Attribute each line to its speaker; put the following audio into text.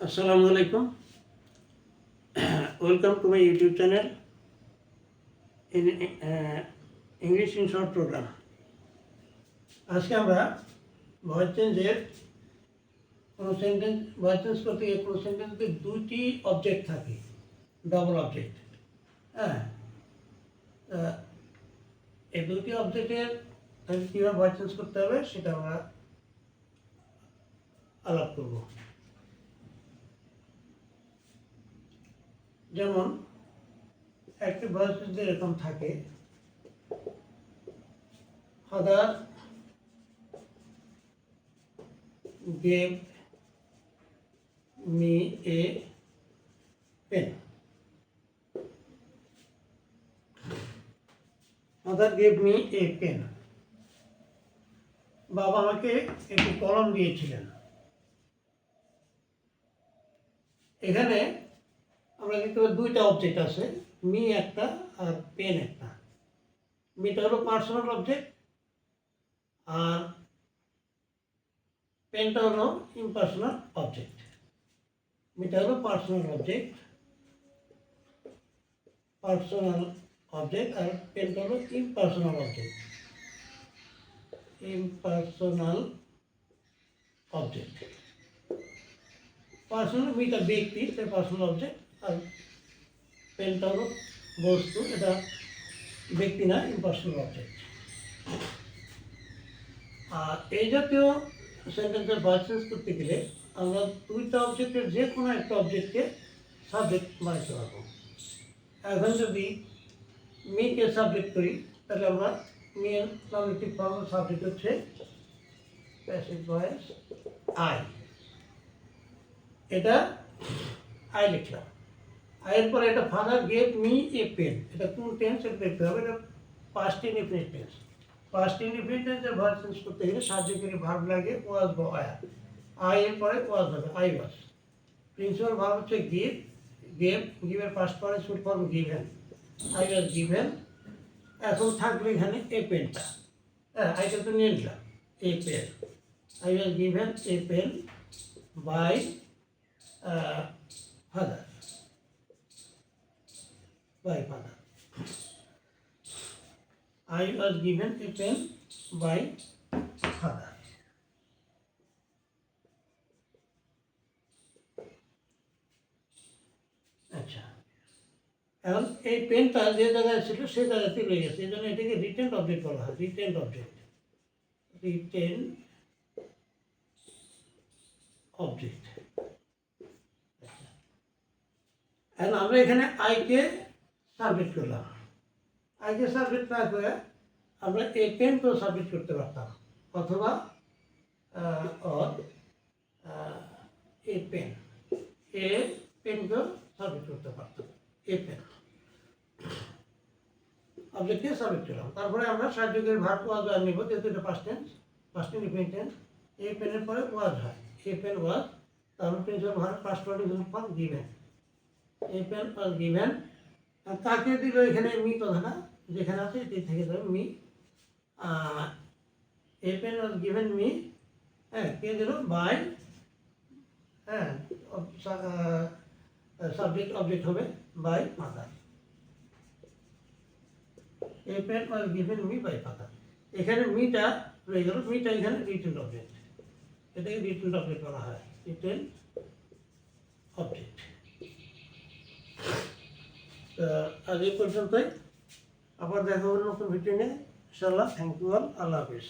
Speaker 1: Assalamu alaikum. Welcome to my YouTube channel in English in Short program. আজকে আমরা voice চেঞ্জের কোনো sentence voice change করতে গিয়ে কোনো সেন্টেন্সে দুটি অবজেক্ট থাকে, ডবল অবজেক্ট। হ্যাঁ, এই দুটি অবজেক্টের কীভাবে ভয়েস চেঞ্জ করতে হবে সেটা আমরা আলাপ করব। যেমন একটি ভয়েস চেঞ্জ এরকম থাকে, father gave me a pen. Father gave me a pen. বাবা আমাকে একটি কলম দিয়েছিলেন। এখানে আমরা দেখতে পাই দুইটা অবজেক্ট আছে, মি একটা আর পেন একটা। মিটা হলো পার্সোনাল অবজেক্ট আর পেনটা হলো ইম্পার্সোনাল অবজেক্ট। মিটা হলো পার্সোনাল অবজেক্ট আর পেনটা হলো ইম্পার্সোনাল অবজেক্ট। পার্সোনাল মিটা ব্যক্তি, তাই পার্সোনাল অবজেক্ট, আর পেনটা হলো বস্তু, এটা ব্যক্তি না, ইম্পার্সোনাল অবজেক্ট। আর এই জাতীয় সেন্টেন্সের ভয়েস চেঞ্জ করতে গেলে আমরা দুইটা অবজেক্টের যে কোনো একটা অবজেক্টকে সাবজেক্ট বানাতে পারবো। এখন যদি মিকে সাবজেক্ট করি তাহলে আমরা মেয়ের নমিনেটিভ ফর্ম সাবজেক্ট হচ্ছে প্যাসিভ ভয়েস আই। এটা আই লিখলাম। আয়ের পরে এটা father gave me a pen, এটা কোন টেন্স এটা দেখতে হবে। এটা past indefinite tense. Past indefinite টেন্সের ভয়েস চেঞ্জ করতে গেলে সাহায্যকারী ভার্ব লাগে ওয়াজ বা ওয়ার। আই এর পরে ওয়াজ হবে, আই ওয়াজ। প্রিন্সিপাল ভার্ব হচ্ছে গিভ, গিভের past participle form given, I was given. এখন থাকবে এখানে এ পেনটা। হ্যাঁ, আইটা তো নিয়ে নিলাম, a pen. I was given a pen by father, I was given a pen by father. আচ্ছা, এখন এই পেনটা যে জায়গায় ছিল সেই জায়গাতে রয়ে গেছে, এই জন্য এটাকে রিটেন্ড অবজেক্ট বলা হয়। Retained object. এখন আমরা এখানে আইকে সাবমিট করলাম। আইকে সাবমিট না করে আমরা এ পেনকেও সাবমিট করতে পারতাম, অথবা এ পেনকেও সাবমিট করতে পারতাম। এ পেন অবজেক্টকে সাবমিট করলাম। তারপরে আমরা সাহায্যকারী ভার্ব ওয়াজ আর নিব, যেহেতু এটা পাস্ট ইনডিফিনিট টেন্স। এ পেনের পরে ওয়াজ হয়, এ পেন ওয়াজ। তারপর principal verb past participle form given, a pen was given. তাকে দিল এখানে মি কথাটা যেখানে আছে এটি থেকে যাবে me. A pen was given me, হ্যাঁ, কে দিল বাই, হ্যাঁ, সাবজেক্ট অবজেক্ট হবে by father. A pen was given me by father. এখানে মিটা রয়ে গেল, মিটা এখানে রিটেন্ড অবজেক্ট, এটাকে রিটেন্ড অবজেক্ট বলা হয়, রিটেন্ড অবজেক্ট। আজ এই পর্যন্তই, আবার দেখা হবে নতুন ভিডিও নিয়ে ইনশাআল্লাহ। থ্যাংক ইউ অল, আল্লাহ হাফিজ।